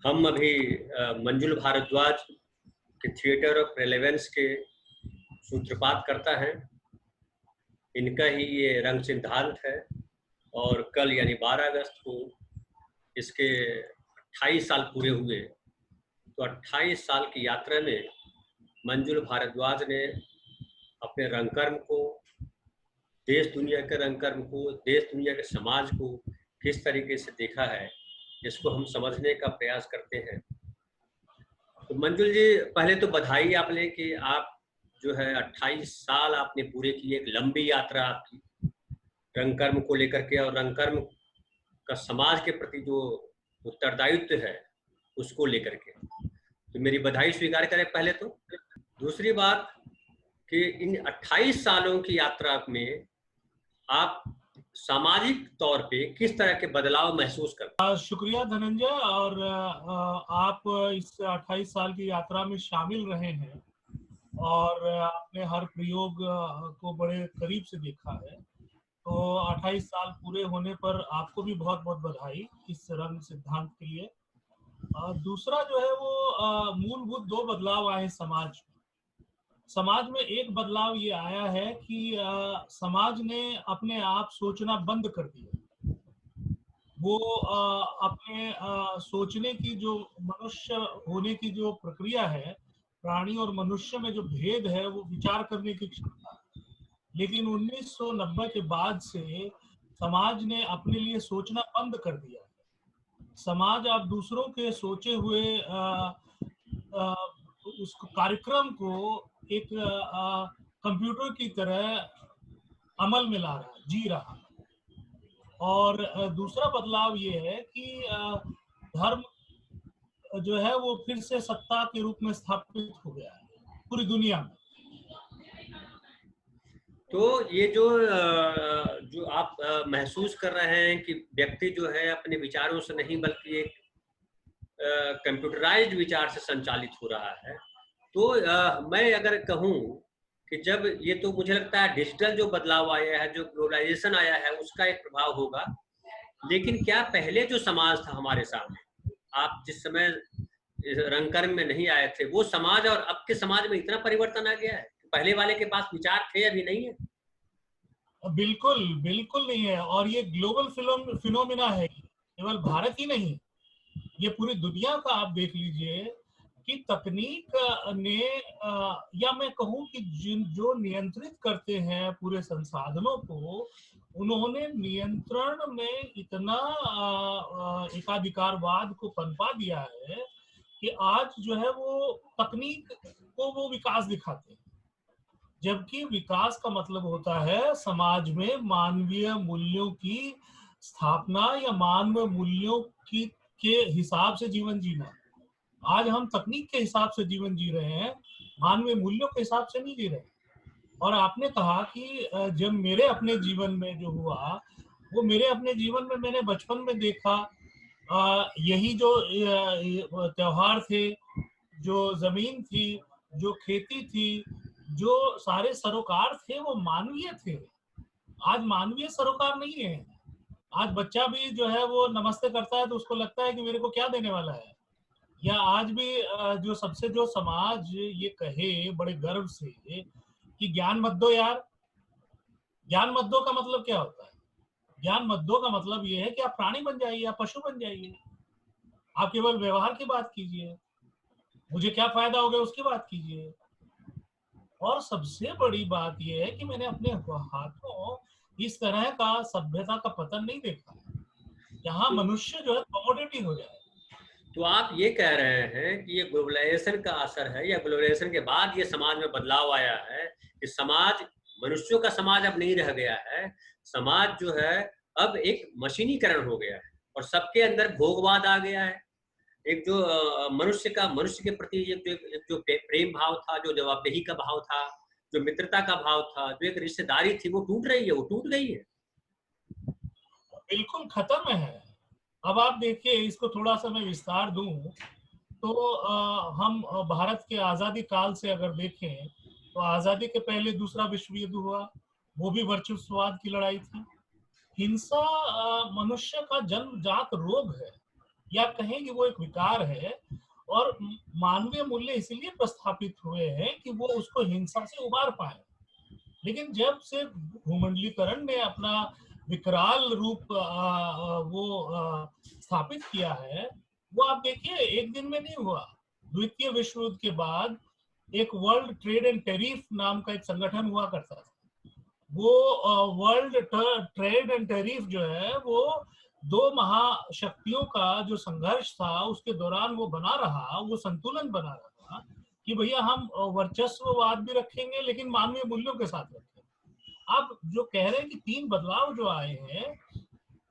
हम अभी मंजुल भारद्वाज के थिएटर ऑफ रेलेवेंस के सूत्रपात करता है। इनका ही ये रंग सिद्धांत है और कल यानी 12 अगस्त को इसके 28 साल पूरे हुए। तो 28 साल की यात्रा में मंजुल भारद्वाज ने अपने रंगकर्म को, देश दुनिया के रंगकर्म को, देश दुनिया के समाज को किस तरीके से देखा है, इसको हम समझने का प्रयास करते हैं। तो मंजुल जी, पहले तो बधाई आपने कि आप जो है 28 साल आपने पूरे की, एक लंबी यात्रा आपकी रंगकर्म को लेकर के, और रंगकर्म का समाज के प्रति जो उत्तरदायित्व है उसको लेकर के। तो मेरी बधाई स्वीकार करें पहले तो। दूसरी बात कि इन 28 सालों की यात्रा में आप सामाजिक तौर पे किस तरह के बदलाव महसूस करते हैं? शुक्रिया धनंजय। और आप इस 28 साल की यात्रा में शामिल रहे हैं और आपने हर प्रयोग को बड़े करीब से देखा है। तो 28 साल पूरे होने पर आपको भी बहुत बहुत बधाई इस रंग सिद्धांत के लिए। दूसरा जो है वो मूलभूत दो बदलाव आए समाज में एक बदलाव ये आया है कि समाज ने अपने आप सोचना बंद कर दिया। वो अपने सोचने की जो मनुष्य होने की जो प्रक्रिया है, प्राणी और मनुष्य में जो भेद है, वो विचार करने की क्षमता। लेकिन 1990 के बाद से समाज ने अपने लिए सोचना बंद कर दिया है। समाज अब दूसरों के सोचे हुए उस कार्यक्रम को एक कंप्यूटर की तरह अमल में ला रहा है, जी रहा है। और दूसरा बदलाव ये है कि धर्म जो है वो फिर से सत्ता के रूप में स्थापित हो गया है पूरी दुनिया में। तो ये जो आप महसूस कर रहे हैं कि व्यक्ति जो है अपने विचारों से नहीं बल्कि एक कंप्यूटराइज्ड विचार से संचालित हो रहा है, तो मैं अगर कहूँ कि जब ये, तो मुझे लगता है डिजिटल जो बदलाव आया है, जो ग्लोबलाइजेशन आया है, उसका एक प्रभाव होगा। लेकिन क्या पहले जो समाज था हमारे सामने, आप जिस समय रंगकर्म में नहीं आए थे, वो समाज और अब के समाज में इतना परिवर्तन आ गया है? पहले वाले के पास विचार थे, अभी नहीं है? बिल्कुल बिल्कुल नहीं है। और ये ग्लोबल फिनोमिना है, केवल भारत ही नहीं, ये पूरी दुनिया का आप देख लीजिए कि तकनीक ने या मैं कहूं कि जो नियंत्रित करते हैं पूरे संसाधनों को, उन्होंने नियंत्रण में इतना एकाधिकारवाद को पनपा दिया है कि आज जो है वो तकनीक को वो विकास दिखाते हैं, जबकि विकास का मतलब होता है समाज में मानवीय मूल्यों की स्थापना या मानवीय मूल्यों की के हिसाब से जीवन जीना। आज हम तकनीक के हिसाब से जीवन जी रहे हैं, मानवीय मूल्यों के हिसाब से नहीं जी रहे। और आपने कहा कि जब मेरे अपने जीवन में जो हुआ, वो मेरे अपने जीवन में मैंने बचपन में देखा, यही जो त्योहार थे, जो जमीन थी, जो खेती थी, जो सारे सरोकार थे, वो मानवीय थे। आज मानवीय सरोकार नहीं है। आज बच्चा भी जो है वो नमस्ते करता है तो उसको लगता है कि मेरे को क्या देने वाला है। या आज भी जो सबसे जो समाज ये कहे बड़े गर्व से कि ज्ञान मत दो यार। ज्ञान मत दो का मतलब क्या होता है? ज्ञान मत दो का मतलब ये है कि आप प्राणी बन जाइए, आप पशु बन जाइए, आप केवल व्यवहार की बात कीजिए, मुझे क्या फायदा हो गया उसकी बात कीजिए। और सबसे बड़ी बात यह है कि मैंने अपने हाथों इस तरह का सभ्यता का पतन नहीं देखा, जहां तो, मनुष्य जो है कमोडिटी हो जाए। तो आप ये कह रहे हैं कि ये ग्लोबलाइजेशन का असर है, या ग्लोबलाइजेशन के बाद ये समाज में बदलाव आया है कि समाज, मनुष्यों का समाज अब नहीं रह गया है। समाज जो है अब एक मशीनीकरण हो गया है और सबके अंदर भोगवाद आ गया है। एक जो मनुष्य के प्रति जो प्रेम भाव था, जो जवाबदेही का भाव था, जो मित्रता का भाव था, जो एक रिश्तेदारी थी, वो टूट रही है, वो टूट गई है। बिल्कुल खत्म है। अब आप देखिए, इसको थोड़ा सा मैं विस्तार दूं तो हम भारत के आजादी काल से अगर देखें तो आजादी के पहले दूसरा विश्व युद्ध हुआ, वो भी वर्चस्ववाद की लड़ाई थी। हिंसा मनुष्य का जन्मजात रोग है। या कहें कि वो एक विकार है, और मानवीय मूल्य इसलिए प्रस्थापित हुए हैं कि वो उसको हिंसा से उबार पाए। लेकिन जब से भूमंडलीकरण ने अपना विकराल रूप स्थापित किया है, वो आप देखिए एक दिन में नहीं हुआ। द्वितीय विश्व युद्ध के बाद एक वर्ल्ड ट्रेड एंड टैरिफ नाम का एक संगठन हुआ करता था। वो वर्ल्ड ट्रेड एंड टैरिफ जो है वो दो महाशक्तियों का जो संघर्ष था उसके दौरान वो बना रहा, वो संतुलन बना रहा कि भैया हम वर्चस्ववाद भी रखेंगे लेकिन मानवीय मूल्यों के साथ रखेंगे। आप जो कह रहे हैं कि 3 बदलाव जो आए हैं,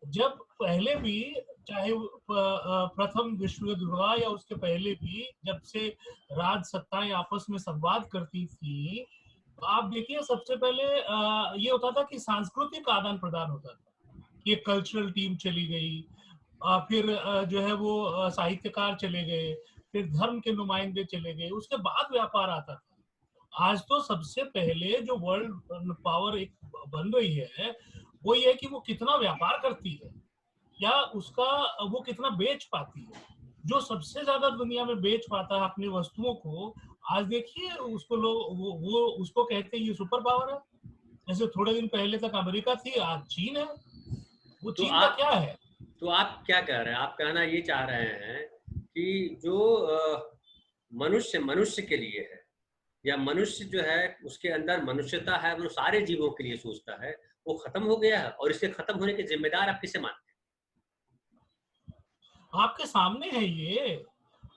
जब पहले भी चाहे प्रथम विश्व युद्ध हुआ या उसके पहले भी जब से राज सत्ताएं आपस में संवाद करती थी, तो आप देखिए सबसे पहले ये होता था कि सांस्कृतिक आदान प्रदान होता था कि एक कल्चरल टीम चली गई, फिर जो है वो साहित्यकार चले गए, फिर धर्म के नुमाइंदे चले गए, उसके बाद व्यापार आता था। आज तो सबसे पहले जो वर्ल्ड पावर एक बन रही है वो ये है कि वो कितना व्यापार करती है या उसका वो कितना बेच पाती है। जो सबसे ज्यादा दुनिया में बेच पाता है अपनी वस्तुओं को, आज देखिए उसको लोग वो उसको कहते हैं ये सुपर पावर है। जैसे थोड़े दिन पहले तक अमेरिका थी, आज चीन है। वो तो चीन का क्या है? आप क्या कह रहे हैं? आप कहना ये चाह रहे हैं कि जो मनुष्य मनुष्य के लिए है, या मनुष्य जो है उसके अंदर मनुष्यता है, वो सारे जीवों के लिए सोचता है, वो खत्म हो गया है, और इसके खत्म होने के जिम्मेदार आप किसे मानते आपके सामने है ये,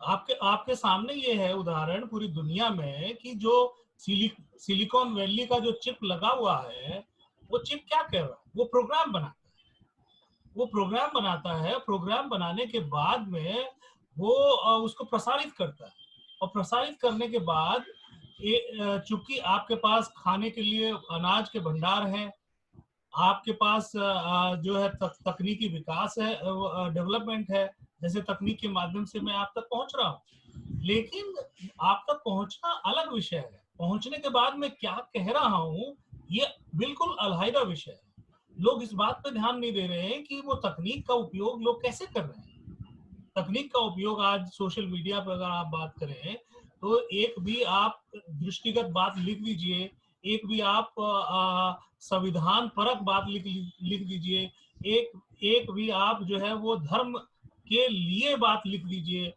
आपके सामने ये है उदाहरण पूरी दुनिया में कि जो सिलिकॉन वैली का जो चिप लगा हुआ है, वो चिप क्या कर रहा है? वो प्रोग्राम बनाता है। वो प्रोग्राम बनाता है, प्रोग्राम बनाने के बाद में वो उसको प्रसारित करता है, और प्रसारित करने के बाद चूंकि आपके पास खाने के लिए अनाज के भंडार हैं, आपके पास जो है तकनीकी विकास है, डेवलपमेंट है, जैसे तकनीक के माध्यम से मैं आप तक पहुंच रहा हूँ। लेकिन आप तक पहुंचना अलग विषय है, पहुंचने के बाद मैं क्या कह रहा हूँ ये बिल्कुल अलग विषय है। लोग इस बात पे ध्यान नहीं दे रहे हैं कि वो तकनीक का उपयोग लोग कैसे कर रहे हैं। तकनीक का उपयोग आज सोशल मीडिया पर अगर आप बात करें तो एक भी आप दृष्टिगत बात लिख दीजिए, एक भी आप संविधान परक बात लिख दीजिए, एक भी आप जो है वो धर्म के लिए बात लिख दीजिए,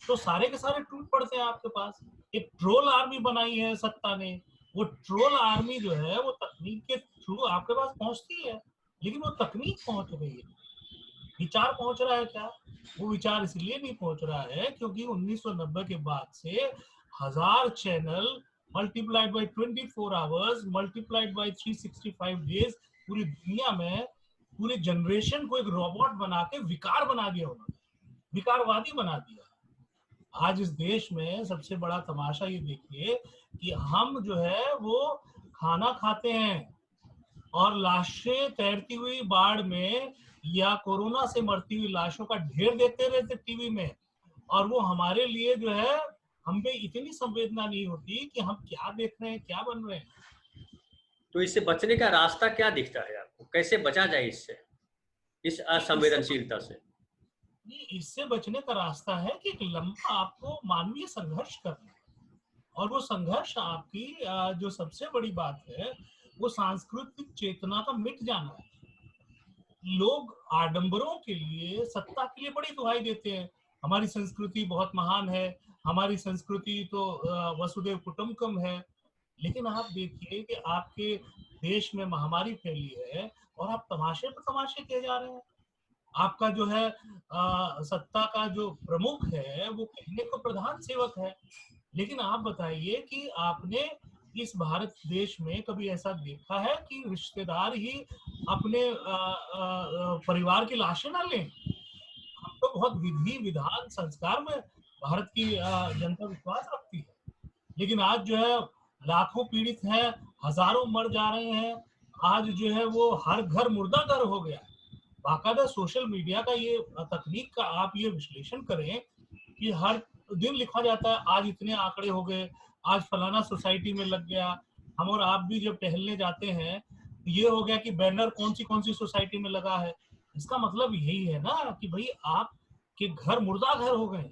तो सारे के सारे टूट पड़ते हैं आपके पास। एक ट्रोल आर्मी बनाई है सत्ता ने, वो ट्रोल आर्मी जो है वो तकनीक के थ्रू आपके पास पहुंचती है, लेकिन वो तकनीक पहुंच रही है, विचार पहुंच रहा है क्या? वो विचार इसलिए नहीं पहुंच रहा है क्योंकि 1990 के बाद से 1000 channel multiplied by 24 hours multiplied by 365 days पूरी दुनिया में पूरे जनरेशन को एक रोबोट बना के विकार बना दिया उन्होंने, विकारवादी बना दिया। आज इस देश में सबसे बड़ा तमाशा ये देखिए कि हम जो है वो खाना खाते हैं और लाशें तैरती हुई बाढ़ में या कोरोना से मरती हुई लाशों का ढेर देखते रहते टीवी में, और वो हमारे लिए जो है हम पे इतनी संवेदना नहीं होती कि हम क्या देख रहे हैं, क्या बन रहे हैं। तो इससे बचने का रास्ता क्या दिखता है आपको? कैसे बचा जाए इससे, इस असंवेदनशीलता से? इससे बचने का रास्ता है कि एक लंबा आपको मानवीय संघर्ष करना है, और वो संघर्ष आपकी जो सबसे बड़ी बात है वो सांस्कृतिक चेतना का मिट जाना है। लोग आडंबरों के लिए, सत्ता के लिए बड़ी दुहाई देते हैं, हमारी संस्कृति बहुत महान है, हमारी संस्कृति तो वसुदेव कुटुंबकम है। लेकिन आप देखिए कि आपके देश में महामारी फैली है और आप तमाशे पर तमाशे किए जा रहे हैं। आपका जो है सत्ता का जो प्रमुख है वो कहने को प्रधान सेवक है। लेकिन आप बताइए कि आपने इस भारत देश में कभी ऐसा देखा है कि रिश्तेदार ही अपने परिवार की लाशें ना लें? हम तो बहुत विधि विधान संस्कार में भारत की जनता विश्वास रखती है, लेकिन आज जो है लाखों पीड़ित हैं, हजारों मर जा रहे हैं। आज जो है वो हर घर मुर्दा घर हो गया। बाकायदा सोशल मीडिया का ये तकनीक का आप ये विश्लेषण करें कि हर दिन लिखा जाता है आज इतने आंकड़े हो गए, आज फलाना सोसाइटी में लग गया। हम और आप भी जब टहलने जाते हैं ये हो गया कि बैनर कौन सी सोसाइटी में लगा है। इसका मतलब यही है ना कि भाई आप कि घर मुर्दा घर हो गए।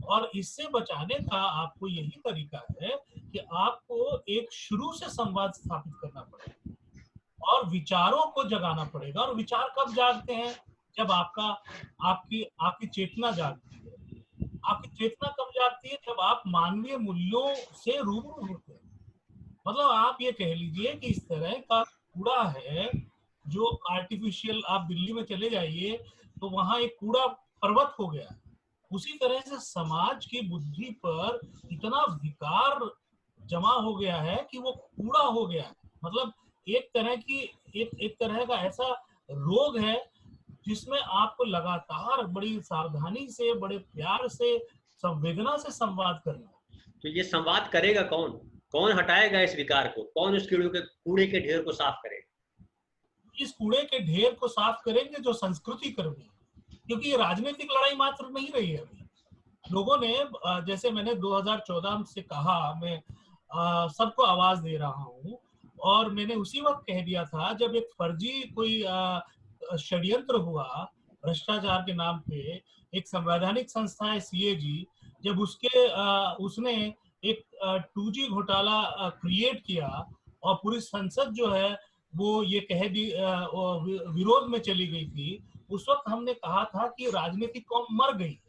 और इससे बचाने का आपको यही तरीका है कि आपको एक शुरू से संवाद स्थापित करना पड़ेगा और विचारों को जगाना पड़ेगा। और विचार कब जागते हैं? जब आपका आपकी आपकी चेतना जागती है। आपकी चेतना कब जागती है? जब आप मानवीय मूल्यों से रूबरू होते हैं। मतलब आप ये कह लीजिए कि इस तरह का कूड़ा है जो आर्टिफिशियल, आप दिल्ली में चले जाइए तो वहां एक कूड़ा पर्वत हो गया है। उसी तरह से समाज की बुद्धि पर इतना विकार जमा हो गया है कि वो कूड़ा हो गया है। मतलब एक तरह की एक तरह का ऐसा रोग है जिसमें आपको लगातार बड़ी सावधानी से, बड़े प्यार से, संवेदना से संवाद करना है। तो ये संवाद करेगा कौन? कौन हटाएगा इस विकार को? कौन उस कूड़े के ढेर को साफ करेगा? इस कूड़े के ढेर को साफ करेंगे जो संस्कृति कर्मी, क्योंकि ये राजनीतिक लड़ाई मात्र नहीं रही है अभी। लोगों ने जैसे मैंने 2014 से कहा, मैं सबको आवाज दे रहा हूँ, और मैंने उसी वक्त कह दिया था जब एक फर्जी कोई षड्यंत्र हुआ भ्रष्टाचार के नाम पे। एक संवैधानिक संस्था है सीएजी, जब उसने एक 2G घोटाला क्रिएट किया और पूरी संसद जो है वो ये कह दी विरोध में चली गई थी। उस वक्त हमने कहा था कि राजनीतिक कौम मर गई है।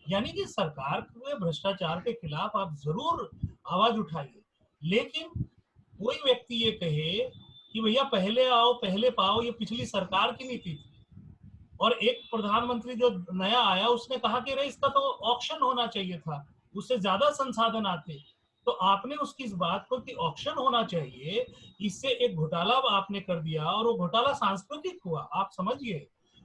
यानी कि सरकार के भ्रष्टाचार के खिलाफ आप जरूर आवाज उठाइए, लेकिन कोई व्यक्ति ये कहे कि भैया पहले आओ पहले पाओ, ये पिछली सरकार की नीति थी। और एक प्रधानमंत्री जो नया आया उसने कहा कि नहीं, इसका तो ऑक्शन होना चाहिए था, उससे ज्यादा संसाधन आते। तो आपने उसकी इस बात को कि ऑक्शन होना चाहिए, इससे एक घोटाला आपने कर दिया, और वो घोटाला सांस्कृतिक हुआ। आप समझिए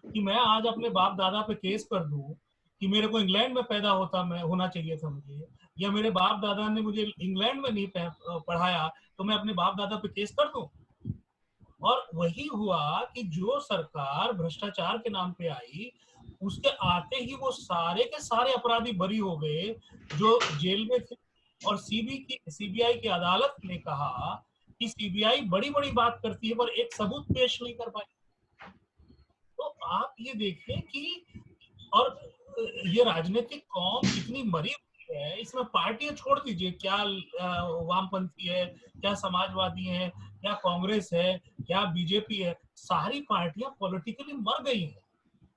कि मैं आज अपने बाप दादा पे केस कर दूं कि मेरे को इंग्लैंड में पैदा होना चाहिए था मुझे, या मेरे बाप दादा ने मुझे इंग्लैंड में नहीं पढ़ाया, तो मैं अपने बाप दादा पे केस कर दूं। और वही हुआ कि जो सरकार भ्रष्टाचार के नाम पे आई, उसके आते ही वो सारे के सारे अपराधी बरी हो गए जो जेल में थे। और सीबीआई की अदालत ने कहा कि सीबीआई बड़ी बड़ी बात करती है पर एक सबूत पेश नहीं कर पाई। तो आप ये देखें कि, और ये राजनीतिक कौम इतनी मरी हुई है, इसमें पार्टियां छोड़ दीजिए, क्या वामपंथी है, क्या समाजवादी है, क्या कांग्रेस है, क्या बीजेपी है, सारी पार्टियां पॉलिटिकली मर गई हैं।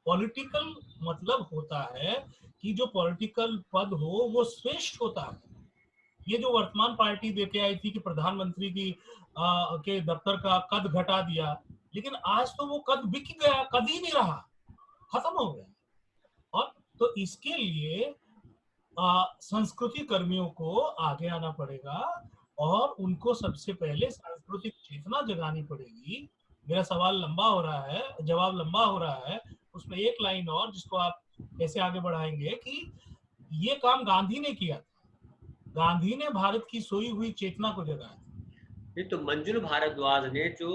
पॉलिटिकल मतलब होता है कि जो पॉलिटिकल पद हो वो श्रेष्ठ होता है। ये जो वर्तमान पार्टी देके आई थी कि प्रधानमंत्री के दफ्तर का कद घटा दिया, लेकिन आज तो वो कद बिक गया, कद ही नहीं रहा, खत्म हो गया। और तो इसके लिए संस्कृति कर्मियों को आगे आना पड़ेगा और उनको सबसे पहले सांस्कृतिक चेतना जगानी पड़ेगी। मेरा सवाल लंबा हो रहा है, जवाब लंबा हो रहा है, उसमें एक लाइन और जिसको आप कैसे आगे बढ़ाएंगे कि ये काम गांधी ने किया था। गांधी ने भारत की सोई हुई चेतना को जगाया। ये तो मंजुल भारद्वाज ने जो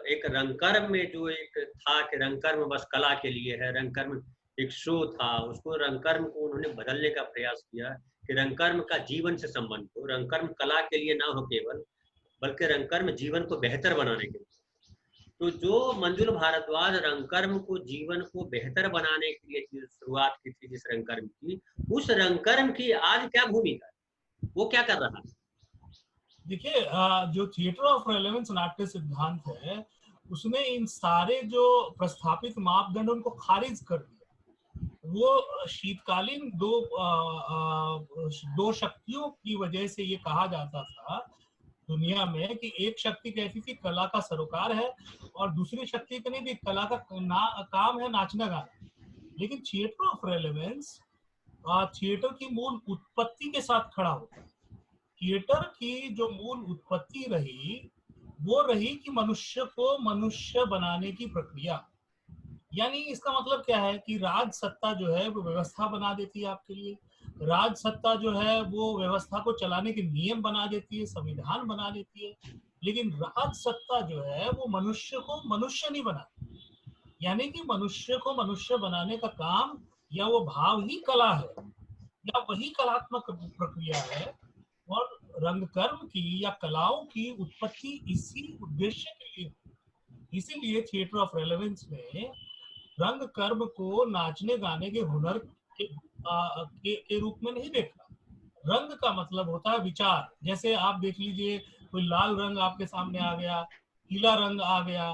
एक रंगकर्म में जो एक था कि रंगकर्म बस कला के लिए है, रंगकर्म एक शो था, उसको रंगकर्म को उन्होंने बदलने का प्रयास किया कि रंगकर्म का जीवन से संबंध हो, रंगकर्म कला के लिए ना हो केवल, बल्कि रंगकर्म जीवन को बेहतर बनाने के लिए। तो जो मंजुल भारद्वाज रंगकर्म को जीवन को बेहतर बनाने के लिए शुरुआत की थी जिस रंगकर्म की, उस रंगकर्म की आज क्या भूमिका है, वो क्या कर रहा है? देखिए, जो थिएटर ऑफ रेलेवेंस नाट्य सिद्धांत है, उसने इन सारे जो प्रस्थापित मापदंड उनको खारिज कर दिया। वो शीतकालीन दो शक्तियों की वजह से ये कहा जाता था दुनिया में कि एक शक्ति कहती थी कला का सरोकार है, और दूसरी शक्ति कहती थी कला का काम है नाचना गाना। लेकिन थिएटर ऑफ रेलेवेंस थिएटर की मूल उत्पत्ति के साथ खड़ा होता है। थिएटर की जो मूल उत्पत्ति रही वो रही कि मनुष्य को मनुष्य बनाने की प्रक्रिया। यानी इसका मतलब क्या है कि राज सत्ता जो है वो व्यवस्था बना देती है आपके लिए। राज सत्ता जो है वो व्यवस्था को चलाने के नियम बना देती है, संविधान बना देती है। लेकिन राज सत्ता जो है वो मनुष्य को मनुष्य नहीं बनाती। यानी कि मनुष्य को मनुष्य बनाने का काम या वो भाव ही कला है, या वही कलात्मक प्रक्रिया है। और रंगकर्म की या कलाओं की उत्पत्ति इसी उद्देश्य के लिए। इसीलिए थिएटर ऑफ रेलेवेंस में रंग कर्म को नाचने गाने के हुनर के रूप में नहीं देखा। रंग का मतलब होता है विचार। जैसे आप देख लीजिए, कोई लाल रंग आपके सामने आ गया, पीला रंग आ गया,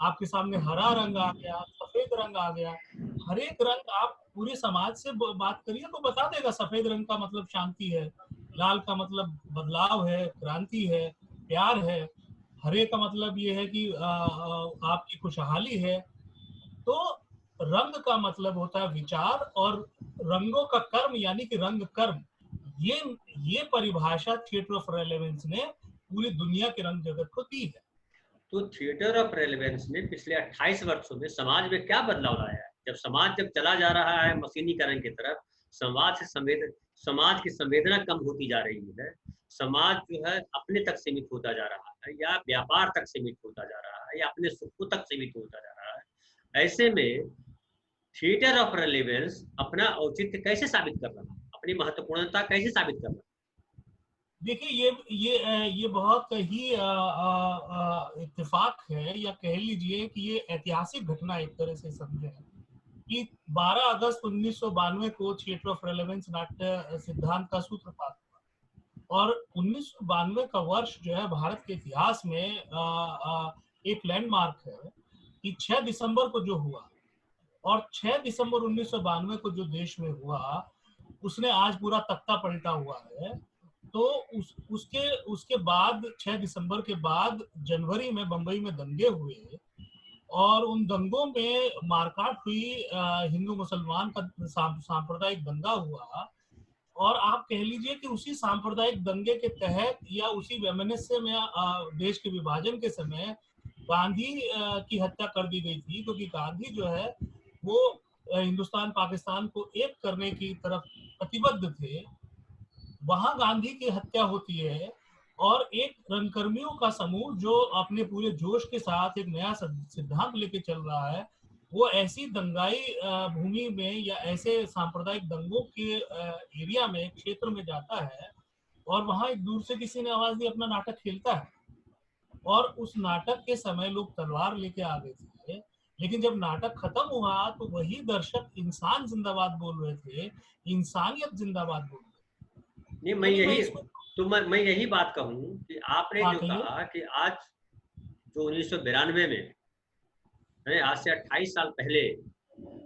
आपके सामने हरा रंग आ गया, सफेद रंग आ गया। हर एक रंग आप पूरे समाज से बात करिए तो बता देगा। सफेद रंग का मतलब शांति है, लाल का मतलब बदलाव है, क्रांति है, प्यार है, हरे का मतलब ये है कि आपकी खुशहाली है। तो रंग का मतलब होता है विचार, और रंगों का कर्म यानी कि रंग कर्म। ये ये परिभाषा थिएटर ऑफ रेलेवेंस ने पूरी दुनिया के रंग जगत को दी है। तो थिएटर ऑफ रेलेवेंस ने पिछले 28 वर्षों में समाज में क्या बदलाव लाया है? जब समाज चला जा रहा है मशीनीकरण की तरफ, समाज की संवेदना कम होती जा रही है, समाज जो है अपने तक सीमित होता जा रहा है, या व्यापार तक सीमित होता जा रहा है, या अपने सुख तक सीमित होता जा रहा है, ऐसे में थिएटर ऑफ रेलेवेंस अपना औचित्य कैसे साबित कर रहा है, अपनी महत्वपूर्णता कैसे साबित कर रहा है? देखिए, ये बहुत ही इत्तेफाक है, या कह लीजिए कि ये ऐतिहासिक घटना एक तरह से समझे कि 12 अगस्त 1992 को थिएटर ऑफ रेलेवेंस नाट्य सिद्धांत का सूत्रपात हुआ। और 1992 का वर्ष जो है भारत के इतिहास में एक लैंडमार्क है कि 6 दिसंबर को जो हुआ, और 6 दिसंबर 1992 को जो देश में हुआ, उसने आज पूरा तख्ता पलटा हुआ है। तो उसके उसके बाद 6 दिसंबर के बाद जनवरी में बंबई में दंगे हुए, और उन दंगों में मारकाट हुई, हिंदू मुसलमान का सांप्रदायिक दंगा हुआ। और आप कह लीजिए कि उसी सांप्रदायिक दंगे के तहत या उसी वैमनस्य में देश के विभाजन के समय गांधी की हत्या कर दी गई थी, क्योंकि गांधी जो है वो हिंदुस्तान पाकिस्तान को एक करने की तरफ प्रतिबद्ध थे। वहां गांधी की हत्या होती है, और एक रंगकर्मियों का समूह जो अपने पूरे जोश के साथ एक नया सिद्धांत लेके चल रहा है, वो ऐसी दंगाई भूमि में या ऐसे सांप्रदायिक दंगों के एरिया में, क्षेत्र में जाता है, और वहां एक दूर से किसी ने आवाज दी, अपना नाटक खेलता है। और उस नाटक के समय लोग तलवार लेके आ गए थे, लेकिन जब नाटक खत्म हुआ तो वही दर्शक इंसान जिंदाबाद बोल रहे थे, इंसानियत जिंदाबाद बोल रहे नहीं, थे। यानी मैं इसमें मैं यही बात कहूं कि आपने हाँ जो कहिए। कहा कि आज जो 1992 में, आज से 28 साल पहले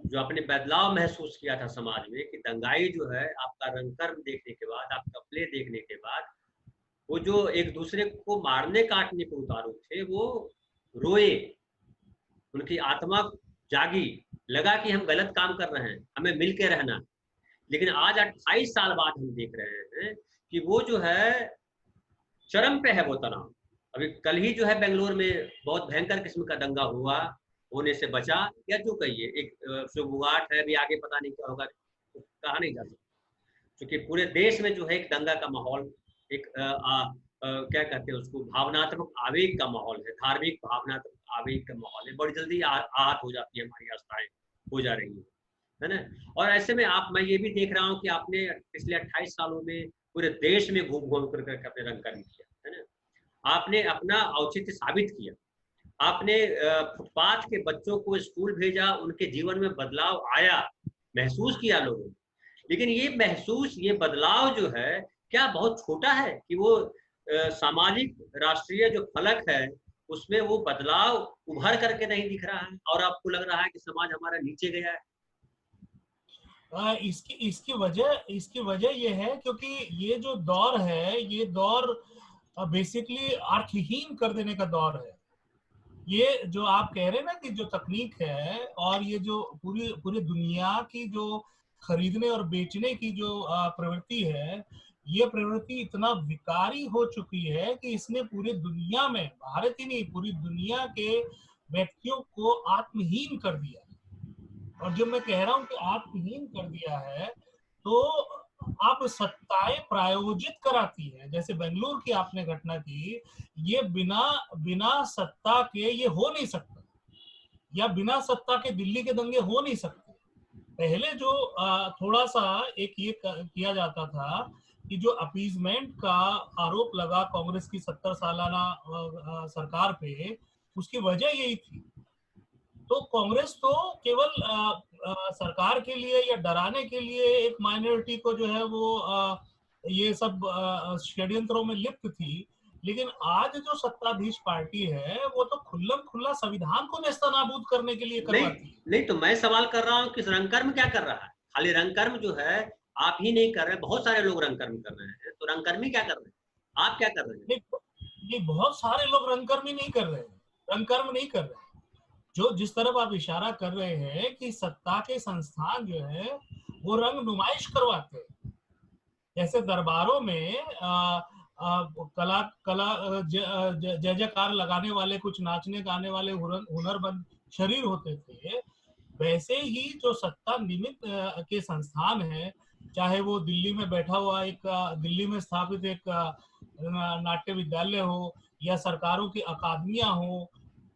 जो आपने बदलाव महसूस किया था समाज में, कि दंगाई जो है आपका रंगकर्म देखने के बाद, आपका प्ले देखने के बाद, वो जो एक दूसरे को मारने काटने को उतारू थे, वो रोए, उनकी आत्मा जागी, लगा कि हम गलत काम कर रहे हैं, हमें मिल के रहना। लेकिन आज 28 साल बाद हम देख रहे हैं कि वो जो है चरम पे है वो तनाव। अभी कल ही जो है बेंगलोर में बहुत भयंकर किस्म का दंगा हुआ, होने से बचा, या जो कहिए एक सुबुगाट है, अभी आगे पता नहीं क्या होगा, कहा नहीं जा सकता, क्योंकि पूरे देश में जो है एक दंगा का माहौल, एक क्या कहते हैं उसको, भावनात्मक आवेग का माहौल है, धार्मिक भावनात्मक आवेग का माहौल है। बड़ी जल्दी आहत हो जाती है हमारी आस्थाएं, हो जा रही है ना। और ऐसे में मैं ये भी देख रहा हूँ कि आपने पिछले 28 सालों में पूरे देश में घूम घूम कर अपने रंग कर्म किया, है ना। आपने अपना औचित्य साबित किया, आपने फुटपाथ के बच्चों को स्कूल भेजा, उनके जीवन में बदलाव आया, महसूस किया लोगों ने। लेकिन ये बदलाव जो है, क्या बहुत छोटा है कि वो सामाजिक राष्ट्रीय जो फलक है उसमें वो बदलाव उभर करके नहीं दिख रहा है, और आपको लग रहा है कि समाज हमारा नीचे गया है? इसकी वजह ये है क्योंकि ये जो दौर है, ये दौर बेसिकली अर्थहीन कर देने का दौर है। ये जो आप कह रहे हैं ना कि जो तकनीक है, और ये जो पूरी दुनिया की जो खरीदने और बेचने की जो प्रवृत्ति है, ये प्रवृत्ति इतना विकारी हो चुकी है कि इसने पूरी दुनिया में, भारत ही नहीं पूरी दुनिया के व्यक्तियों को आत्महीन कर दिया। और जब मैं कह रहा हूं कि आत्महीन कर दिया है, तो अब सत्ताएं प्रायोजित कराती है। जैसे बेंगलुरु की आपने घटना की, ये बिना बिना सत्ता के ये हो नहीं सकता, या बिना सत्ता के दिल्ली के दंगे हो नहीं सकते। पहले जो थोड़ा सा एक ये किया जाता था कि जो अपीजमेंट का आरोप लगा कांग्रेस की 70 सालाना सरकार पे, उसकी वजह यही थी तो कांग्रेस तो केवल सरकार के लिए या डराने के लिए एक माइनॉरिटी को जो है वो ये सब षड्यंत्रों में लिप्त थी, लेकिन आज जो सत्ताधीश पार्टी है वो तो खुल्लम खुल्ला संविधान को नेस्तनाबूद करने के लिए नहीं करवाती है। नहीं, तो मैं सवाल कर रहा हूँ कि रंगकर्म क्या कर रहा है? खाली रंगकर्म जो है आप ही नहीं कर रहे, बहुत सारे लोग रंगकर्म कर रहे हैं, तो रंगकर्मी क्या कर रहे हैं? आप क्या कर रहे हैं? नहीं, बहुत सारे लोग रंगकर्म ही नहीं कर रहे हैं, रंगकर्म नहीं कर रहे हैं। जो जिस तरफ आप इशारा कर रहे हैं कि सत्ता के संस्थान जो है वो रंग नुमाइश करवाते हैं, जैसे दरबारों में कला कला जय जयकार लगाने वाले, कुछ नाचने गाने वाले हुनरमंद शरीर होते थे, वैसे ही जो सत्ता निमित्त के संस्थान है, चाहे वो दिल्ली में बैठा हुआ एक दिल्ली में स्थापित एक नाट्य विद्यालय हो या सरकारों की अकादमियां हो,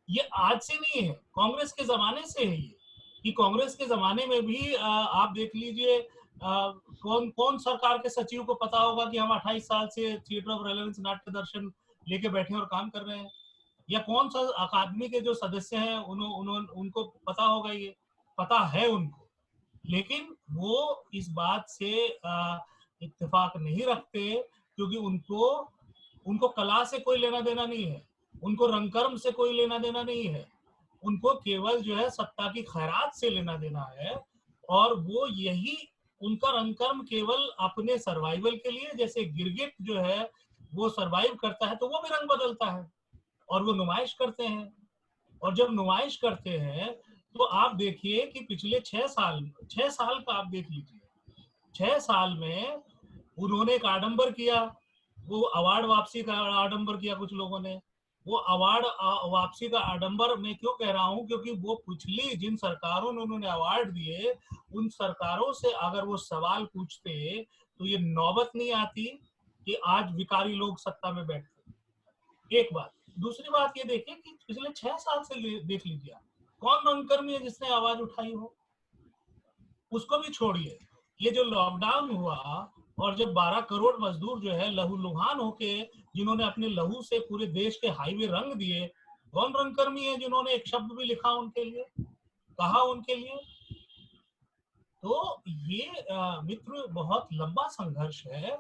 ये आज से नहीं है, कांग्रेस के जमाने से है ये। कि कांग्रेस के जमाने में भी आप देख लीजिए, कौन कौन सरकार के सचिव को पता होगा कि हम 28 साल से थिएटर ऑफ रेलेवेंस नाट्य दर्शन लेके बैठे और काम कर रहे हैं, या कौन सा अकादमी के जो सदस्य हैं उनको पता होगा, ये पता है उनको, लेकिन वो इस बात से इत्तेफाक नहीं रखते, क्योंकि उनको उनको कला से कोई लेना देना नहीं है, उनको रंगकर्म से कोई लेना देना नहीं है, उनको केवल जो है सत्ता की खैरात से लेना देना है। और वो यही उनका रंगकर्म केवल अपने सर्वाइवल के लिए, जैसे गिरगिट जो है वो सर्वाइव करता है तो वो भी रंग बदलता है और वो नुमाइश करते हैं। और जब नुमाइश करते हैं तो आप देखिए कि पिछले 6 साल का आप देख लीजिए, 6 साल में उन्होंने एक आडंबर किया, वो अवार्ड वापसी का आडंबर किया कुछ लोगों ने। वो अवार्ड वापसी का आडंबर मैं क्यों कह रहा हूं, क्योंकि वो पिछली जिन सरकारों ने उन्होंने अवार्ड दिए, उन सरकारों से अगर वो सवाल पूछते तो ये नौबत नहीं आती कि आज विकारी लोग सत्ता में बैठते। एक बात। दूसरी बात ये देखिए कि पिछले 6 साल से देख लीजिए, कौन रंगकर्मी है जिसने आवाज उठाई हो? उसको भी छोड़िए, ये जो लॉकडाउन हुआ और जब 12 करोड़ मजदूर जो है लहूलुहान होके, जिन्होंने अपने लहू से पूरे देश के हाईवे रंग दिए, कौन रंगकर्मी है जिन्होंने एक शब्द भी लिखा उनके लिए, कहा उनके लिए? तो ये मित्र बहुत लंबा संघर्ष है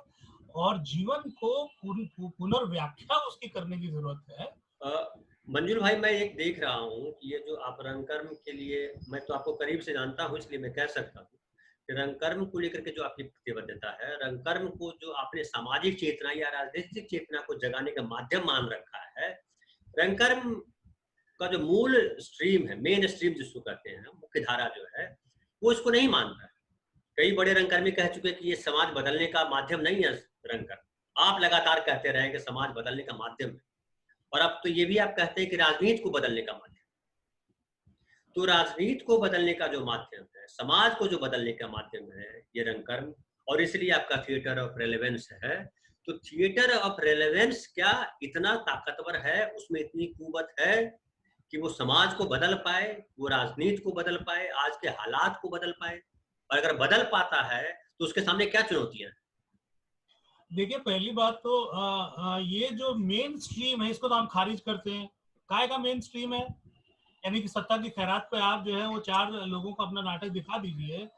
और जीवन को पुनर्व्याख्या उसकी करने की जरूरत है। मंजुल भाई, मैं एक देख रहा हूँ कि ये जो आप रंगकर्म के लिए, मैं तो आपको करीब से जानता हूँ इसलिए मैं कह सकता हूँ कि रंगकर्म को लेकर के जो आपकी प्रतिबद्धता है, रंगकर्म को जो आपने सामाजिक चेतना या राजनीतिक चेतना को जगाने का माध्यम मान रखा है, रंगकर्म का जो मूल स्ट्रीम है, मेन स्ट्रीम जिसको कहते हैं, मुख्य धारा जो है, वो इसको नहीं मानता है। कई बड़े रंगकर्मी कह चुके कि ये समाज बदलने का माध्यम नहीं है रंगकर्म। आप लगातार कहते रहे कि समाज बदलने का माध्यम है, और अब तो ये भी आप कहते हैं कि राजनीति को बदलने का माध्यम। तो राजनीति को बदलने का जो माध्यम है, समाज को जो बदलने का माध्यम है, ये रंगकर्म, और इसलिए आपका थिएटर ऑफ रेलेवेंस है। तो थिएटर ऑफ रेलेवेंस क्या इतना ताकतवर है, उसमें इतनी कुवत है कि वो समाज को बदल पाए, वो राजनीति को बदल पाए, आज के हालात को बदल पाए? और अगर बदल पाता है तो उसके सामने क्या चुनौतियां हैं? देखिए, पहली बात तो ये जो मेन स्ट्रीम है इसको तो हम खारिज करते हैं। काय का मेन स्ट्रीम है? यानी कि सत्ता की खैरात पे आप जो है वो 4 लोगों को अपना नाटक दिखा दीजिए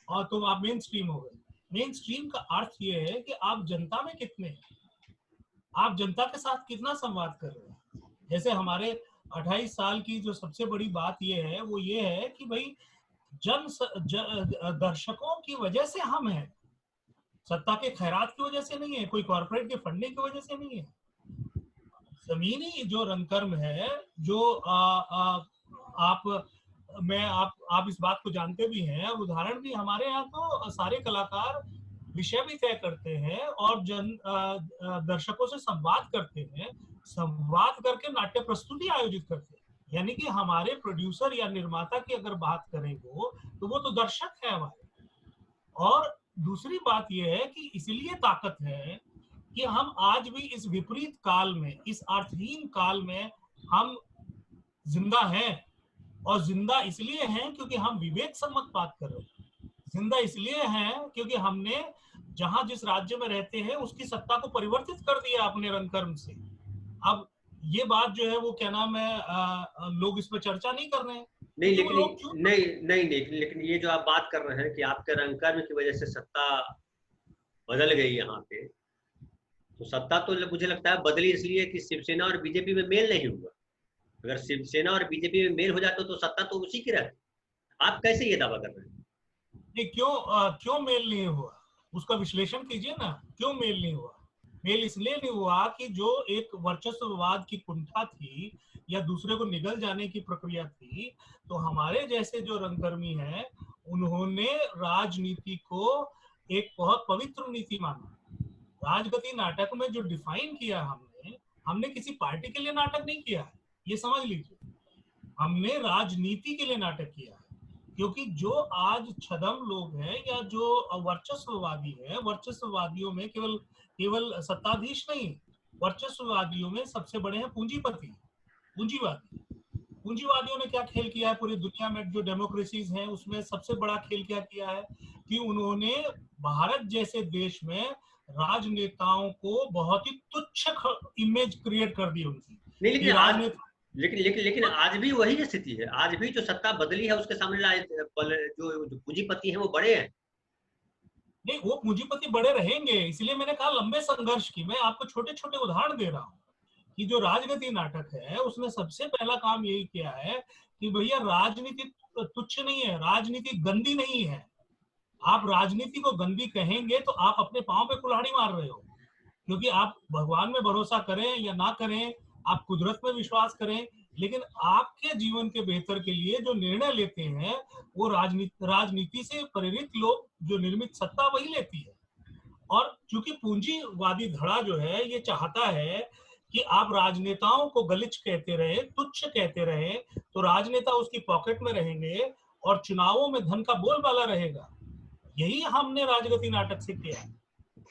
और तो आप मेन स्ट्रीम हो गए। मेन स्ट्रीम का अर्थ ये है कि आप जनता में कितने हैं, आप जनता के साथ कितना संवाद कर रहे हैं। जैसे हमारे 28 साल की जो सबसे बड़ी बात ये है वो ये है कि भाई दर्शकों की वजह से हम हैं, सत्ता के खैरात की वजह से नहीं है, कोई कॉर्पोरेट के फंडिंग की वजह से नहीं है। जमीनी जो रंगकर्म है, जो आप इस बात को जानते भी हैं, उदाहरण भी हमारे यहाँ तो सारे कलाकार विषय भी तय करते हैं और दर्शकों से संवाद करते हैं, संवाद करके नाट्य प्रस्तुति आयोजित करते हैं। यानी कि हमारे प्रोड्यूसर या निर्माता की अगर बात करें वो, तो वो तो दर्शक है हमारे। और दूसरी बात यह है कि इसलिए ताकत है कि हम आज भी इस विपरीत काल में, इस अर्थहीन काल में हम जिंदा हैं। और जिंदा इसलिए हैं क्योंकि हम विवेक सम्मत बात कर रहे हैं। जिंदा इसलिए हैं क्योंकि हमने जहां जिस राज्य में रहते हैं उसकी सत्ता को परिवर्तित कर दिया अपने रंगकर्म से। अब ये बात जो है वो क्या नाम है, लोग इस पर चर्चा नहीं कर रहे हैं। नहीं कि वो लेकिन लोग क्यों। नहीं नहीं नहीं लेकिन ये जो आप बात कर रहे हैं कि आपके रंगकर्म की वजह से सत्ता बदल गई यहाँ पे, तो सत्ता तो मुझे लगता है बदली इसलिए कि शिवसेना और बीजेपी में मेल नहीं हुआ। अगर शिवसेना और बीजेपी में मेल हो जाता तो सत्ता तो उसी की रहती। आप कैसे ये दावा कर रहे हैं? ये क्यों मेल नहीं हुआ, उसका विश्लेषण कीजिए ना, क्यों मेल नहीं हुआ। मेल इसलिए नहीं हुआ कि जो एक वर्चस्ववाद की कुंठा थी या दूसरे को निगल जाने की प्रक्रिया थी, तो हमारे जैसे जो रंगकर्मी हैं उन्होंने राजनीति को एक बहुत पवित्र नीति माना। राजगति नाटक में जो डिफाइन किया हमने हमने किसी पार्टी के लिए नाटक नहीं किया है, ये समझ लीजिए। हमने राजनीति के लिए नाटक किया है, क्योंकि जो आज छदम लोग हैं या जो वर्चस्ववादी हैं, वर्चस्ववादियों में केवल केवल सत्ताधीश नहीं, वर्चस्ववादियों में सबसे बड़े हैं पूंजीपति, पूंजीवादी। पूंजीवादियों ने क्या खेल किया है पूरी दुनिया में, जो डेमोक्रेसीज हैं उसमें सबसे बड़ा खेल क्या किया है कि उन्होंने भारत जैसे देश में राजनेताओं को बहुत ही तुच्छ इमेज क्रिएट कर दी उनकी, नहीं कि लेकिन आज राजनेता। लेकिन आज भी वही स्थिति है। आज भी जो सत्ता बदली है उसके सामने जो पूंजीपति हैं वो बड़े हैं। नहीं, वो पूंजीपति बड़े रहेंगे, इसलिए मैंने कहा लंबे संघर्ष की। मैं आपको छोटे छोटे उदाहरण दे रहा हूँ कि जो राजगति नाटक है उसने सबसे पहला काम यही किया है कि भैया राजनीति तुच्छ नहीं है, राजनीति गंदी नहीं है। आप राजनीति को गंदी कहेंगे तो आप अपने पांव पे कुल्हाड़ी मार रहे हो, क्योंकि आप भगवान में भरोसा करें या ना करें, आप कुदरत में विश्वास करें, लेकिन आपके जीवन के बेहतर के लिए जो निर्णय लेते हैं वो राजनीति से प्रेरित लोग, जो निर्मित सत्ता वही लेती है। और चूंकि पूंजीवादी धड़ा जो है ये चाहता है कि आप राजनेताओं को गलिच कहते रहे, तुच्छ कहते रहे, तो राजनेता उसकी पॉकेट में रहेंगे और चुनावों में धन का बोलबाला रहेगा। यही हमने राजगति नाटक से किया।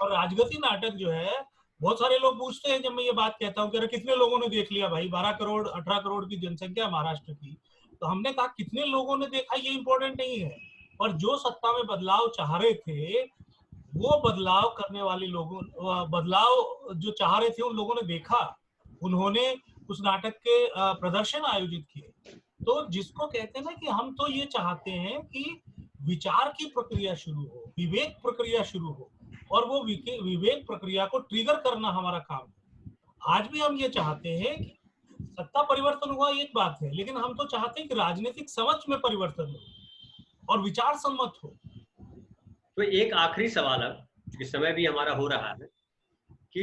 और राजगति नाटक जो है, बहुत सारे लोग पूछते हैं जब मैं ये बात कहता हूँ कि अरे कितने लोगों ने देख लिया भाई, 12 करोड़ 18 करोड़ की जनसंख्या महाराष्ट्र की। तो हमने कहा कितने लोगों ने देखा ये इंपॉर्टेंट नहीं है, और जो सत्ता में बदलाव चाह रहे थे वो बदलाव करने वाले लोगों, बदलाव जो चाह रहे थे उन लोगों ने देखा, उन्होंने उस नाटक के प्रदर्शन आयोजित किए। तो जिसको कहते हैं ना कि हम तो ये चाहते हैं कि विचार की प्रक्रिया शुरू हो, विवेक प्रक्रिया शुरू हो, और वो विवेक प्रक्रिया को ट्रिगर करना हमारा काम है। आज भी हम ये चाहते हैं कि सत्ता परिवर्तन हुआ एक बात है, लेकिन हम तो चाहते हैं कि राजनीतिक समझ में परिवर्तन हो और विचार सम्मत हो। तो एक आखिरी सवाल अब, क्योंकि समय भी हमारा हो रहा है, कि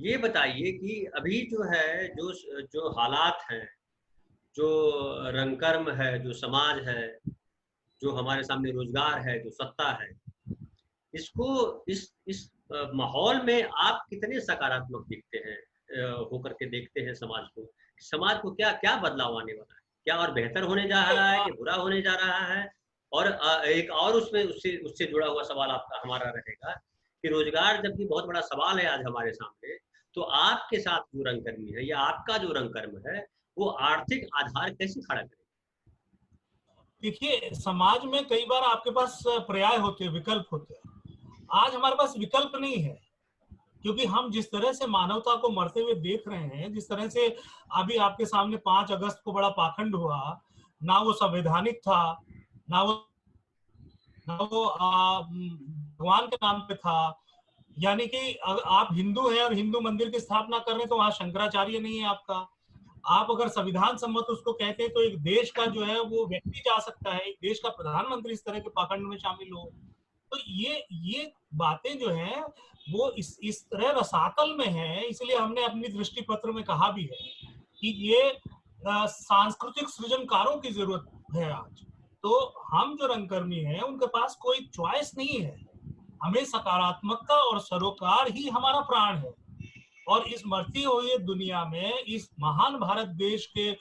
ये बताइए कि अभी जो है जो जो हालात हैं, जो रंगकर्म है, जो समाज है, जो हमारे सामने रोजगार है, जो सत्ता है, इसको इस माहौल में आप कितने सकारात्मक दिखते हैं, होकर के देखते हैं समाज को? समाज को क्या क्या बदलाव आने वाला है? क्या और बेहतर होने जा रहा है कि बुरा होने जा रहा है? और एक और उसमें उससे उससे जुड़ा हुआ सवाल आपका हमारा रहेगा कि रोजगार जबकि बहुत बड़ा सवाल है आज हमारे सामने, तो आपके साथ जो रंगकर्मी है या आपका जो रंगकर्म है वो आर्थिक आधार कैसे खड़ा करे? देखिए, समाज में कई बार आपके पास पर्याय होते हैं, विकल्प होते हैं। आज हमारे पास विकल्प नहीं है, क्योंकि हम जिस तरह से मानवता को मरते हुए देख रहे हैं, जिस तरह से अभी आपके सामने 5 अगस्त को बड़ा पाखंड हुआ, ना वो संवैधानिक था, ना वो भगवान के नाम पे था। यानी कि आप हिंदू हैं और हिंदू मंदिर की स्थापना कर रहे हैं तो वहां शंकराचार्य नहीं है आपका। आप अगर संविधान सम्मत उसको कहते हैं तो एक देश का जो है वो व्यक्ति जा सकता है, एक देश का प्रधानमंत्री इस तरह के पाखंड में शामिल हो। तो ये बातें जो हैं वो इस तरह रसातल में है। इसलिए हमने अपनी दृष्टि पत्र में कहा भी है कि ये सांस्कृतिक सृजनकारों की जरूरत है आज। तो हम जो रंगकर्मी हैं उनके पास कोई चॉइस नहीं है, हमें सकारात्मकता और सरोकार ही हमारा प्राण है। और इस मरती हुई दुनिया में इस महान भारत देश के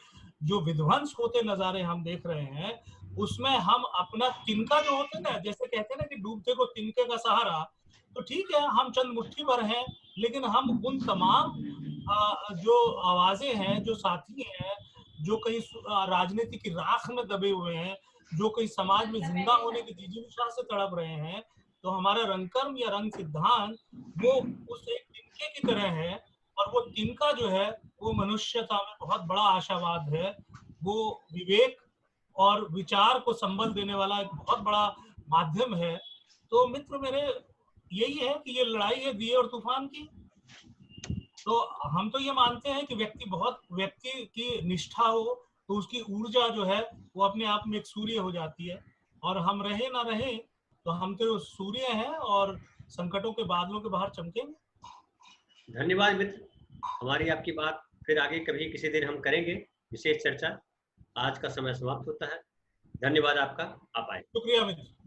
जो विध्वंस होते नजारे हम देख रहे हैं, उसमें हम अपना तिनका जो होते ना, जैसे कहते हैं ना कि डूबते को तिनके का सहारा, तो ठीक है हम चंद मुट्ठी भर हैं, लेकिन हम उन तमाम जो आवाजें हैं, जो साथी हैं, जो कहीं राजनीति की राख में दबे हुए हैं, जो कहीं समाज में जिंदा होने की जिजीविषा से तड़प रहे हैं, तो हमारा रंगकर्म या रंग सिद्धांत वो उस एक तिनके की तरह है। और वो तिनका जो है वो मनुष्यता में बहुत बड़ा आशावाद है। वो विवेक और विचार को संबल देने वाला एक बहुत बड़ा माध्यम है। तो मित्र मेरे, यही है कि ये लड़ाई है दिए और तूफान की। तो हम तो ये मानते हैं कि व्यक्ति की निष्ठा हो तो उसकी ऊर्जा जो है वो अपने आप में एक सूर्य हो जाती है, और हम रहे ना रहे तो हम तो सूर्य हैं और संकटों के बादलों के बाहर चमकेंगे। धन्यवाद मित्र, हमारी आपकी बात फिर आगे कभी किसी दिन हम करेंगे विशेष चर्चा। आज का समय समाप्त होता है। धन्यवाद आपका, आप आए। शुक्रिया मित्र।